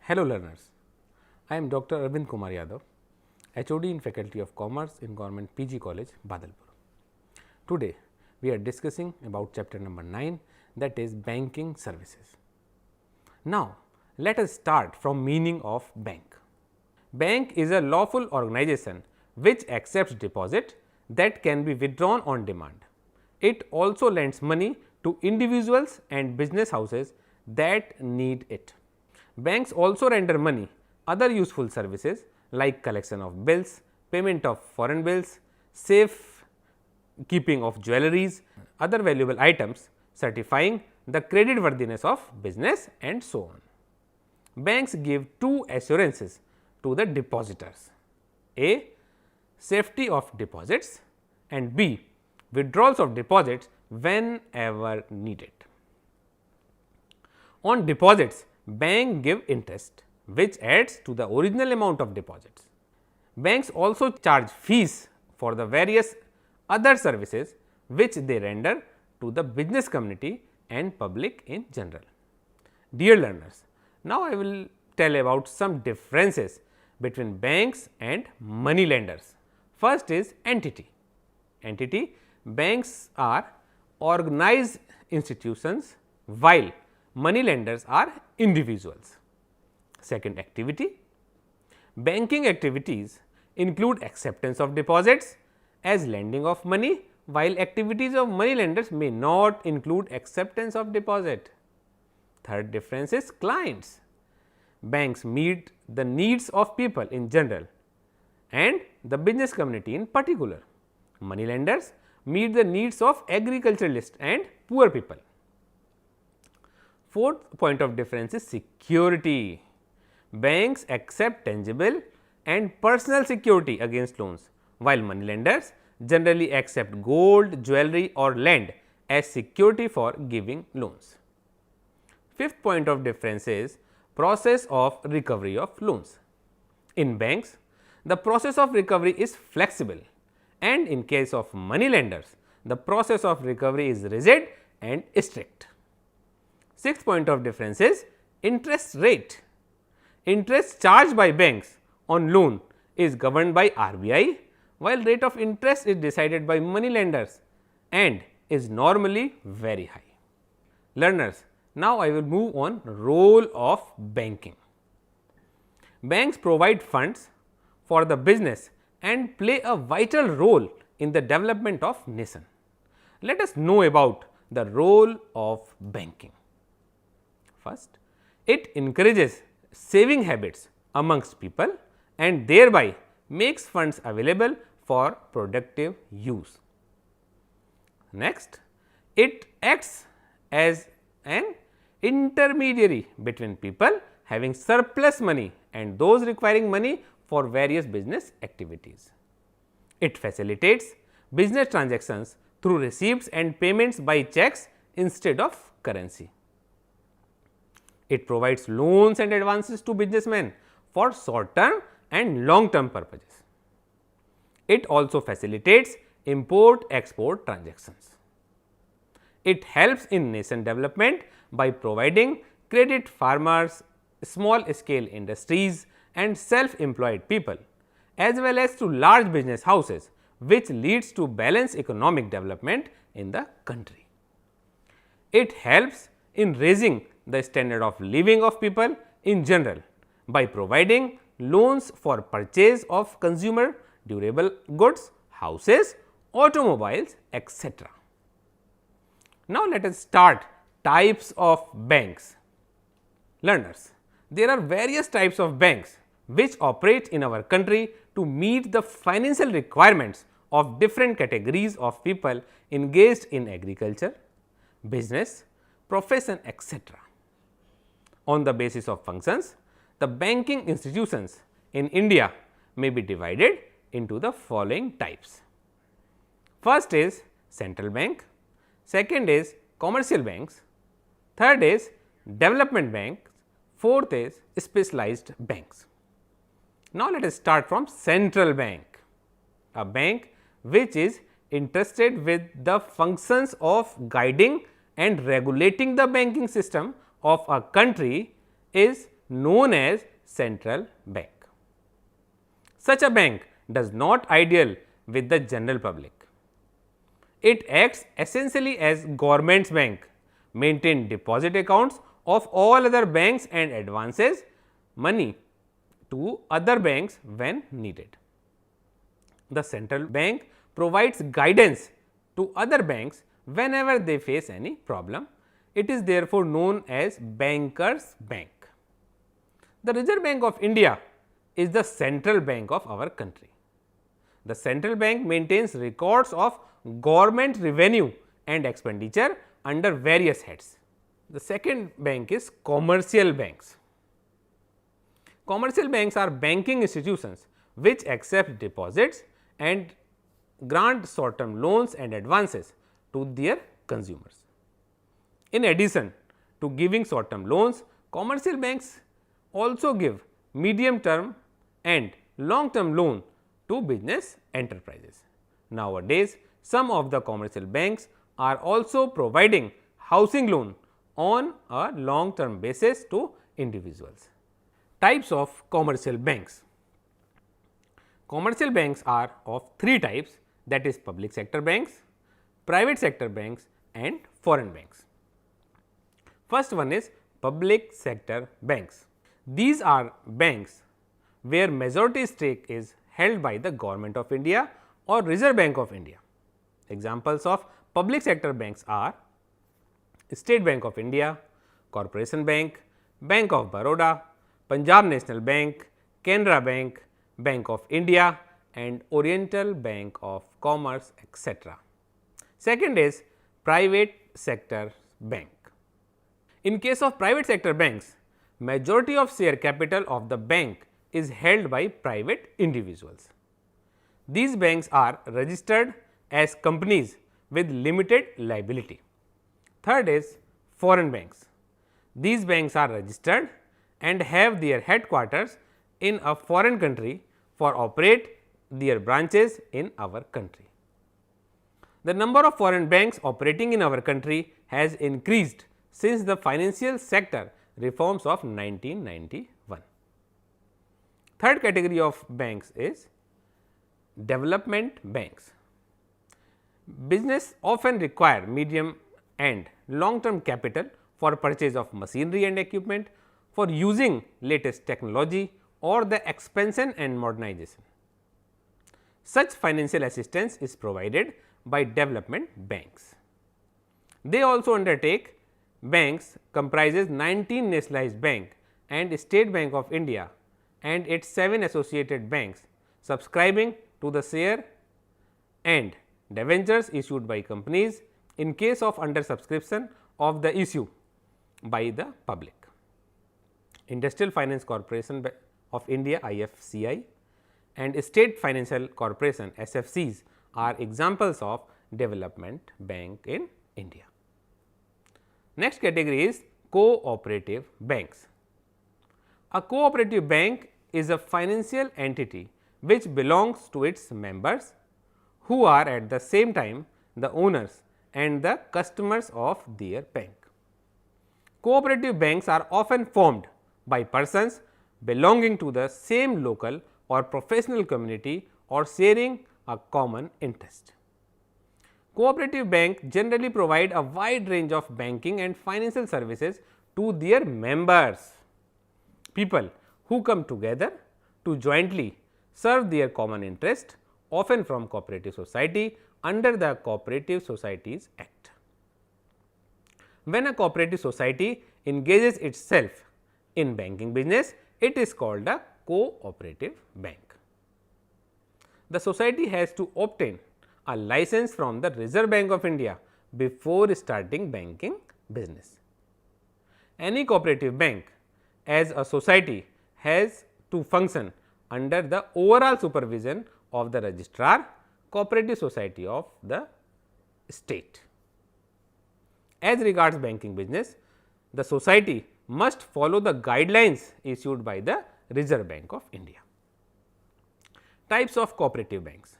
Hello learners, I am Dr. Arvind Kumar Yadav, HOD in Faculty of Commerce in Government PG College, Badalpur. Today, we are discussing about chapter number 9, that is banking services. Now, let us start from meaning of bank. Bank is a lawful organization which accepts deposit that can be withdrawn on demand. It also lends money to individuals and business houses that need it. Banks also render money other useful services like collection of bills, payment of foreign bills, safe keeping of jewelries, other valuable items, certifying the creditworthiness of business and so on. Banks give two assurances to the depositors: A. Safety of deposits, and B. Withdrawals of deposits whenever needed. On deposits, bank give interest which adds to the original amount of deposits. Banks also charge fees for the various other services which they render to the business community and public in general. Dear learners, now I will tell about some differences between banks and money lenders. First is entity. Entity: banks are organized institutions while money lenders are individuals. Second, activity. Banking activities include acceptance of deposits as lending of money, while activities of money lenders may not include acceptance of deposit. Third difference is clients. Banks meet the needs of people in general and the business community in particular. Money lenders meet the needs of agriculturalists and poor people. Fourth point of difference is security. Banks accept tangible and personal security against loans, while money lenders generally accept gold, jewelry or land as security for giving loans. Fifth point of difference is process of recovery of loans. In banks, the process of recovery is flexible, and in case of money lenders, the process of recovery is rigid and strict. Sixth point of difference is interest rate. Interest charged by banks on loan is governed by RBI, while rate of interest is decided by money lenders and is normally very high. Learners, now I will move on role of banking. Banks provide funds for the business and play a vital role in the development of nation. Let us know about the role of banking. First, it encourages saving habits amongst people and thereby makes funds available for productive use. Next, it acts as an intermediary between people having surplus money and those requiring money for various business activities. It facilitates business transactions through receipts and payments by checks instead of currency. It provides loans and advances to businessmen for short term and long term purposes. It also facilitates import export transactions. It helps in nation development by providing credit farmers, small scale industries and self employed people, as well as to large business houses, which leads to balanced economic development in the country. It helps in raising the standard of living of people in general by providing loans for purchase of consumer durable goods, houses, automobiles, etc. Now, let us start types of banks. Learners, there are various types of banks which operate in our country to meet the financial requirements of different categories of people engaged in agriculture, business, profession, etc. On the basis of functions, the banking institutions in India may be divided into the following types. First is central bank, second is commercial banks, third is development banks, fourth is specialized banks. Now, let us start from central bank, a bank which is entrusted with the functions of guiding and regulating the banking system of a country is known as central bank. Such a bank does not ideal with the general public. It acts essentially as government's bank, maintain deposit accounts of all other banks and advances money to other banks when needed. The central bank provides guidance to other banks whenever they face any problem. It is therefore known as bankers' bank. The Reserve Bank of India is the central bank of our country. The central bank maintains records of government revenue and expenditure under various heads. The second bank is commercial banks. Commercial banks are banking institutions which accept deposits and grant short term loans and advances to their consumers. In addition to giving short term loans, commercial banks also give medium term and long term loan to business enterprises. Nowadays, some of the commercial banks are also providing housing loan on a long term basis to individuals. Types of commercial banks. Commercial banks are of three types, that is public sector banks, private sector banks and foreign banks. First one is public sector banks. These are banks where majority stake is held by the Government of India or Reserve Bank of India. Examples of public sector banks are State Bank of India, Corporation Bank, Bank of Baroda, Punjab National Bank, Canara Bank, Bank of India and Oriental Bank of Commerce, etc. Second is private sector bank. In case of private sector banks, majority of share capital of the bank is held by private individuals. These banks are registered as companies with limited liability. Third is foreign banks. These banks are registered and have their headquarters in a foreign country for operate their branches in our country. The number of foreign banks operating in our country has increased since the financial sector reforms of 1991. Third category of banks is development banks. Business often require medium and long term capital for purchase of machinery and equipment, for using latest technology or the expansion and modernization. Such financial assistance is provided by development banks. They also undertake banks comprises 19 nationalized bank and State Bank of India and its 7 associated banks subscribing to the share and debentures issued by companies in case of under subscription of the issue by the public. Industrial Finance Corporation of India IFCI and State Financial Corporation SFCs are examples of development bank in India. Next category is cooperative banks. A cooperative bank is a financial entity which belongs to its members who are at the same time the owners and the customers of their bank. Cooperative banks are often formed by persons belonging to the same local or professional community or sharing a common interest. Cooperative banks generally provide a wide range of banking and financial services to their members, people who come together to jointly serve their common interest, often from cooperative society under the Cooperative Societies Act. When a cooperative society engages itself in banking business, it is called a cooperative bank. The society has to obtain a license from the Reserve Bank of India before starting banking business. Any cooperative bank as a society has to function under the overall supervision of the registrar, cooperative society of the state. As regards banking business, the society must follow the guidelines issued by the Reserve Bank of India. Types of cooperative banks.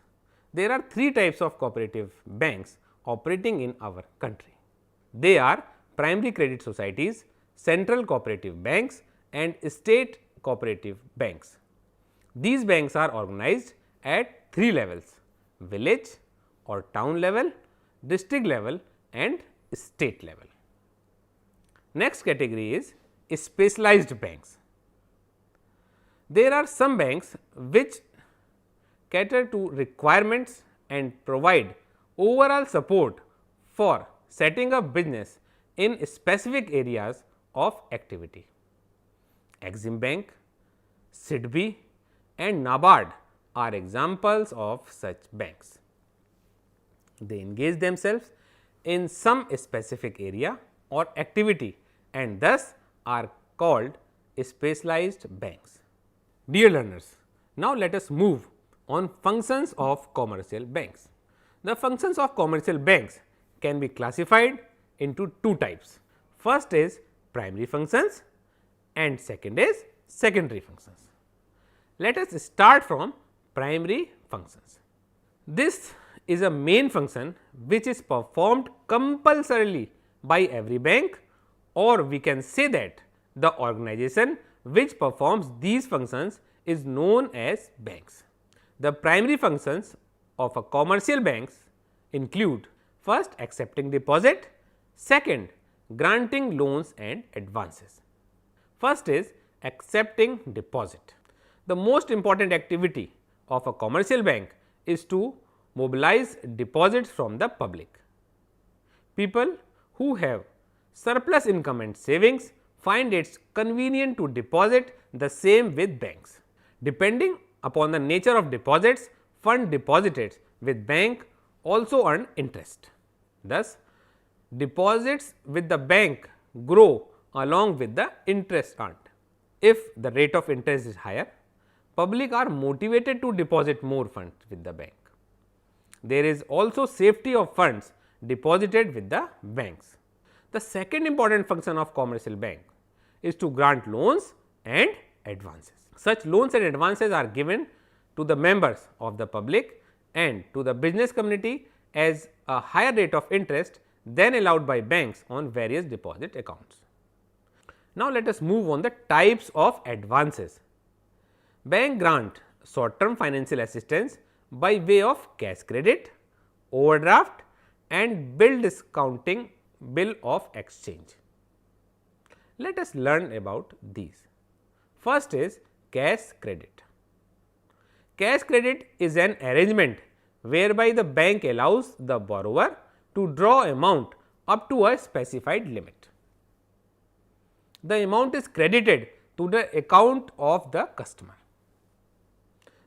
There are 3 types of cooperative banks operating in our country. They are primary credit societies, central cooperative banks and state cooperative banks. These banks are organized at 3 levels: village or town level, district level and state level. Next category is specialized banks. There are some banks which cater to requirements and provide overall support for setting up business in specific areas of activity. Exim Bank, SIDBI and NABARD are examples of such banks. They engage themselves in some specific area or activity and thus are called specialized banks. Dear learners, now let us move on functions of commercial banks. The functions of commercial banks can be classified into two types. First is primary functions and second is secondary functions. Let us start from primary functions. This is a main function which is performed compulsorily by every bank, or we can say that the organization which performs these functions is known as banks. The primary functions of a commercial banks include: first, accepting deposit, second, granting loans and advances. First is accepting deposit. The most important activity of a commercial bank is to mobilize deposits from the public. People who have surplus income and savings find it convenient to deposit the same with banks. Depending upon the nature of deposits, fund deposited with bank also earn interest. Thus, deposits with the bank grow along with the interest earned. If the rate of interest is higher, public are motivated to deposit more funds with the bank. There is also safety of funds deposited with the banks. The second important function of commercial bank is to grant loans and advances. Such loans and advances are given to the members of the public and to the business community as a higher rate of interest than allowed by banks on various deposit accounts. Now, let us move on the types of advances. Bank grant short term financial assistance by way of cash credit, overdraft and bill discounting bill of exchange. Let us learn about these. First is cash credit. Cash credit is an arrangement whereby the bank allows the borrower to draw amount up to a specified limit. The amount is credited to the account of the customer.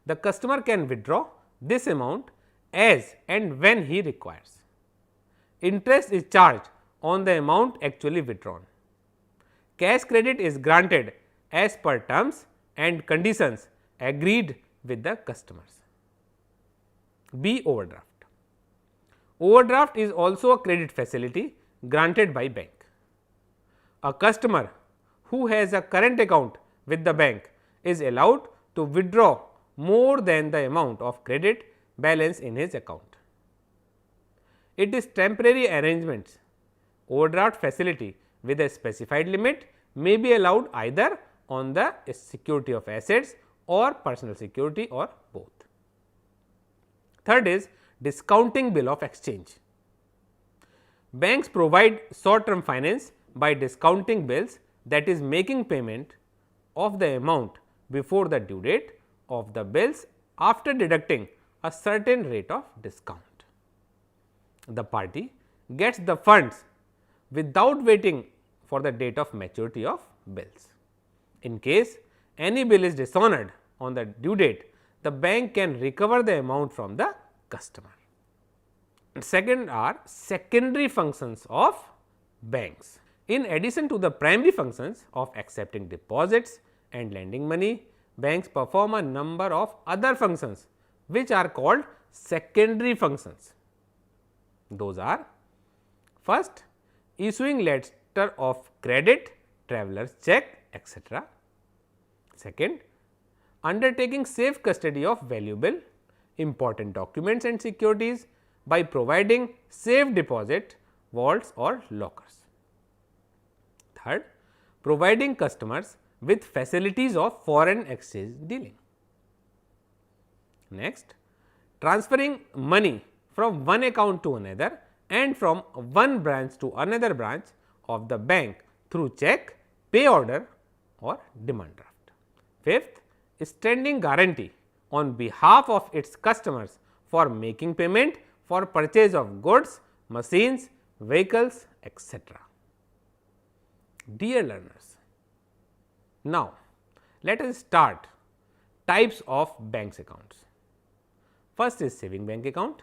The customer can withdraw this amount as and when he requires. Interest is charged on the amount actually withdrawn. Cash credit is granted as per terms and conditions agreed with the customers. B. Overdraft. Overdraft is also a credit facility granted by bank. A customer who has a current account with the bank is allowed to withdraw more than the amount of credit balance in his account. It is temporary arrangements. Overdraft facility with a specified limit may be allowed either on the security of assets or personal security or both. Third is discounting bill of exchange. Banks provide short term finance by discounting bills, that is making payment of the amount before the due date of the bills after deducting a certain rate of discount. The party gets the funds without waiting for the date of maturity of bills. In case any bill is dishonored on the due date, the bank can recover the amount from the customer. Second are secondary functions of banks. In addition to the primary functions of accepting deposits and lending money, banks perform a number of other functions which are called secondary functions. Those are: first, issuing letter of credit, traveller's check, etc. Second, undertaking safe custody of valuable important documents and securities by providing safe deposit vaults or lockers. Third, providing customers with facilities of foreign exchange dealing. Next, transferring money from one account to another and from one branch to another branch of the bank through check, pay order or demand draft. Fifth, standing guarantee on behalf of its customers for making payment for purchase of goods, machines, vehicles, etc. Dear learners, now let us start types of banks accounts. First is saving bank account,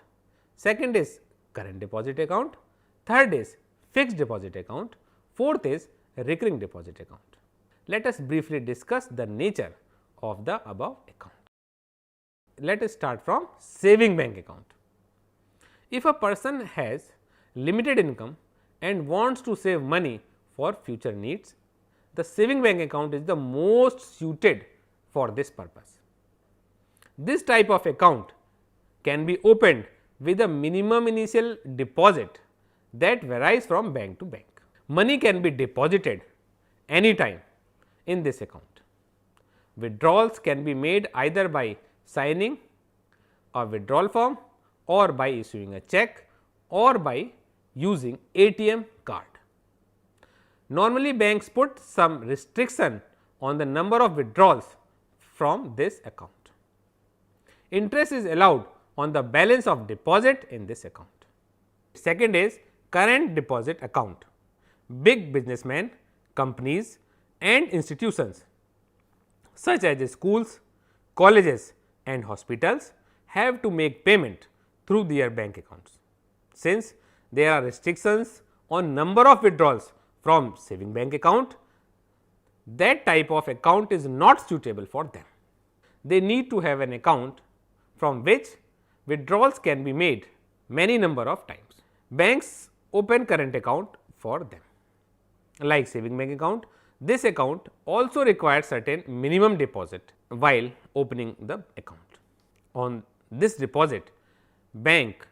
second is current deposit account, third is fixed deposit account, fourth is recurring deposit account. Let us briefly discuss the nature of the above account. Let us start from saving bank account. If a person has limited income and wants to save money for future needs, the saving bank account is the most suited for this purpose. This type of account can be opened with a minimum initial deposit that varies from bank to bank. Money can be deposited anytime in this account. Withdrawals can be made either by signing a withdrawal form or by issuing a check or by using ATM card. Normally, banks put some restriction on the number of withdrawals from this account. Interest is allowed on the balance of deposit in this account. Second is current deposit account. Big businessmen, companies and institutions such as schools, colleges and hospitals have to make payment through their bank accounts. Since there are restrictions on number of withdrawals from saving bank account, that type of account is not suitable for them. They need to have an account from which withdrawals can be made many number of times. Banks open current account for them. Like saving bank account, this account also requires certain minimum deposit while opening the account. On this deposit, bank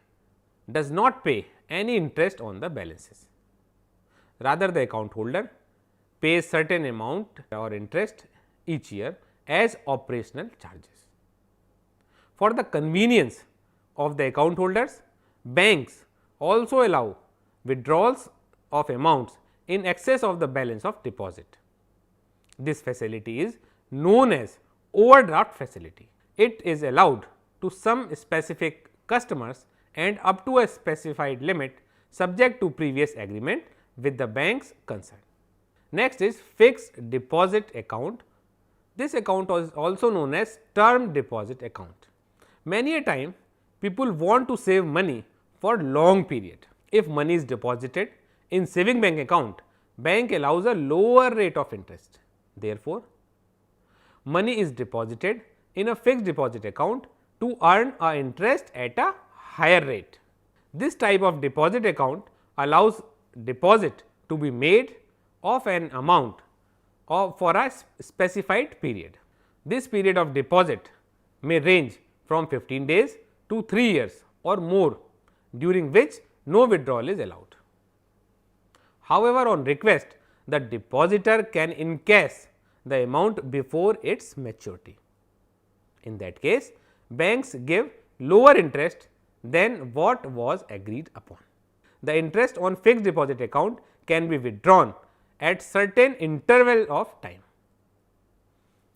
does not pay any interest on the balances. Rather, the account holder pays certain amount or interest each year as operational charges. For the convenience of the account holders, banks also allow withdrawals of amounts in excess of the balance of deposit. This facility is known as overdraft facility. It is allowed to some specific customers and up to a specified limit subject to previous agreement with the banks concerned. Next is fixed deposit account. This account is also known as term deposit account. Many a time people want to save money for long period. If money is deposited in saving bank account, bank allows a lower rate of interest. Therefore, money is deposited in a fixed deposit account to earn a interest at a higher rate. This type of deposit account allows deposit to be made of an amount for a specified period. This period of deposit may range from 15 days to 3 years or more, during which no withdrawal is allowed. However, on request, the depositor can encash the amount before its maturity. In that case, banks give lower interest than what was agreed upon. The interest on fixed deposit account can be withdrawn at certain interval of time.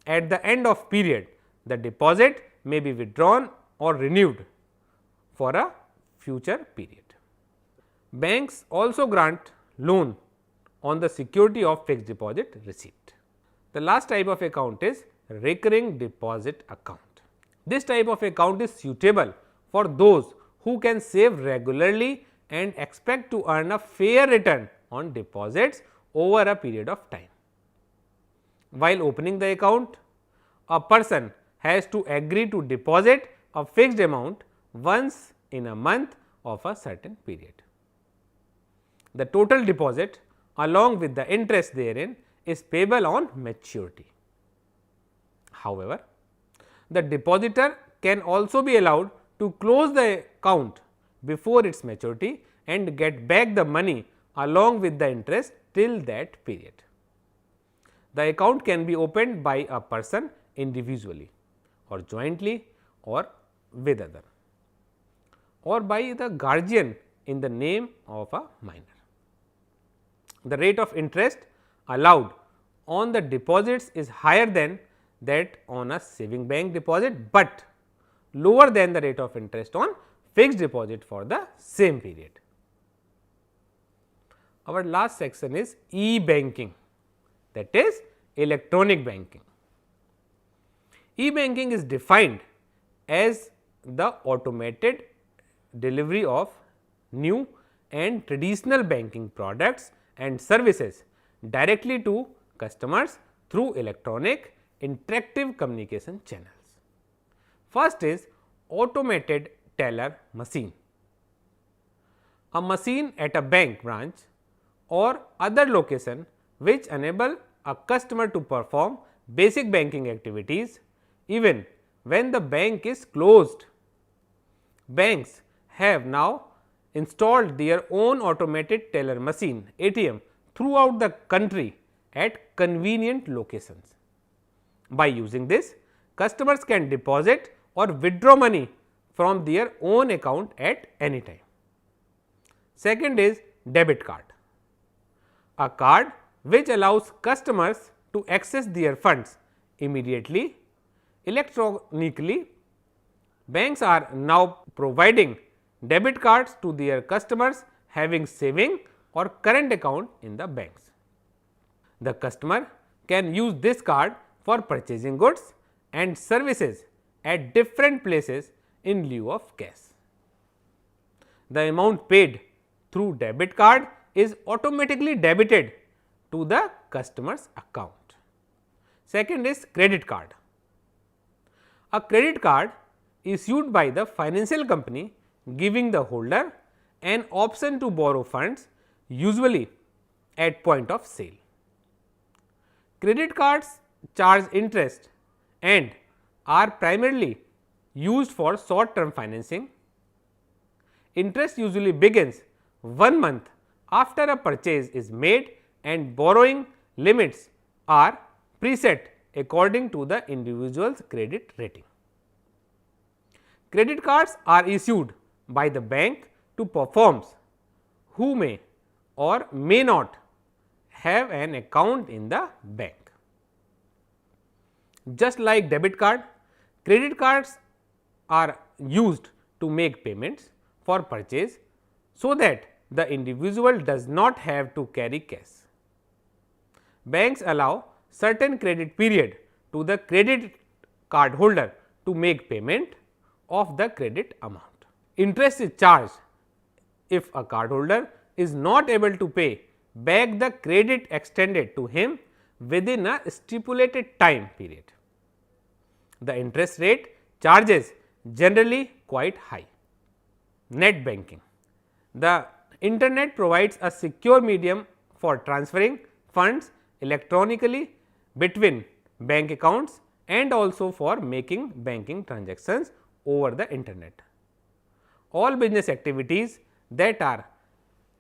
At the end of period, the deposit may be withdrawn or renewed for a future period. Banks also grant loan on the security of fixed deposit receipt. The last type of account is recurring deposit account. This type of account is suitable for those who can save regularly and expect to earn a fair return on deposits over a period of time. While opening the account, a person has to agree to deposit a fixed amount once in a month of a certain period. The total deposit along with the interest therein is payable on maturity. However, the depositor can also be allowed to close the account before its maturity and get back the money along with the interest till that period. The account can be opened by a person individually or jointly or with other, or by the guardian in the name of a minor. The rate of interest allowed on the deposits is higher than that on a saving bank deposit, but lower than the rate of interest on fixed deposit for the same period. Our last section is e-banking, that is electronic banking. E-banking is defined as the automated delivery of new and traditional banking products and services directly to customers through electronic interactive communication channels. First is automated teller machine. A machine at a bank branch or other location which enable a customer to perform basic banking activities even when the bank is closed. Banks have now installed their own automated teller machine ATM throughout the country at convenient locations. By using this, customers can deposit or withdraw money from their own account at any time. Second is debit card, a card which allows customers to access their funds immediately electronically. Banks are now providing debit cards to their customers having saving or current account in the banks. The customer can use this card for purchasing goods and services at different places in lieu of cash. The amount paid through debit card is automatically debited to the customer's account. Second is credit card. A credit card issued by the financial company giving the holder an option to borrow funds, usually at point of sale. Credit cards charge interest and are primarily used for short term financing. Interest usually begins 1 month after a purchase is made and borrowing limits are preset according to the individual's credit rating. Credit cards are issued by the bank to persons who may or may not have an account in the bank. Just like debit card, credit cards are used to make payments for purchase so that the individual does not have to carry cash. Banks allow certain credit period to the credit card holder to make payment of the credit amount. Interest is charged if a cardholder is not able to pay back the credit extended to him within a stipulated time period. The interest rate charges generally quite high. Net banking. The internet provides a secure medium for transferring funds electronically between bank accounts and also for making banking transactions over the internet. All business activities that are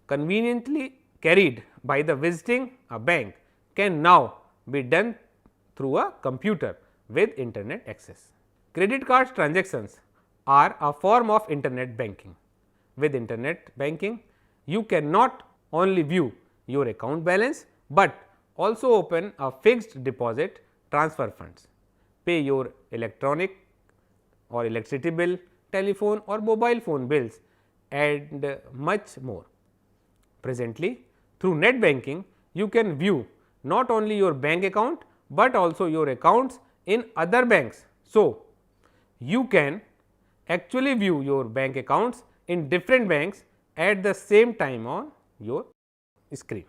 conveniently carried by the visiting a bank can now be done through a computer with internet access. Credit card transactions are a form of internet banking. With internet banking, you can not only view your account balance, but also open a fixed deposit, transfer funds, pay your electronic or electricity bill, telephone or mobile phone bills and much more. Presently, through net banking, you can view not only your bank account, but also your accounts in other banks. So, you can actually view your bank accounts in different banks at the same time on your screen.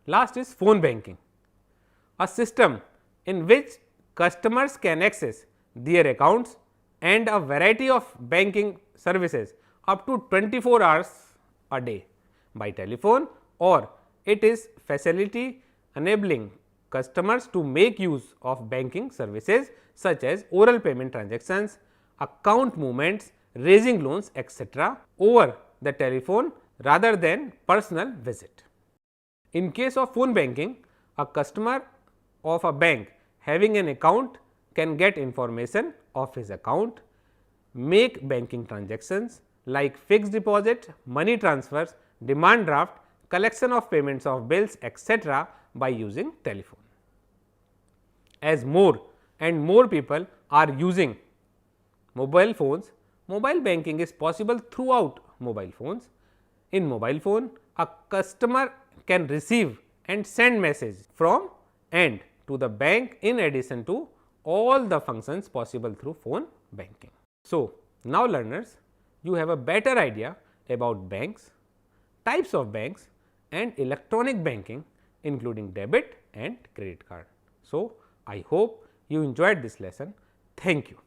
Last is phone banking, a system in which customers can access their accounts and a variety of banking services up to 24 hours a day by telephone, or it is facility enabling customers to make use of banking services such as oral payment transactions, account movements, raising loans, etc. over the telephone rather than personal visit. In case of phone banking, a customer of a bank having an account can get information of his account, make banking transactions like fixed deposit, money transfers, demand draft, collection of payments of bills, etc. by using telephone. As more and more people are using mobile phones, mobile banking is possible throughout mobile phones. In mobile phone, a customer can receive and send message from and to the bank in addition to all the functions possible through phone banking. So, now learners, you have a better idea about banks, types of banks and electronic banking including debit and credit card. So, I hope you enjoyed this lesson. Thank you.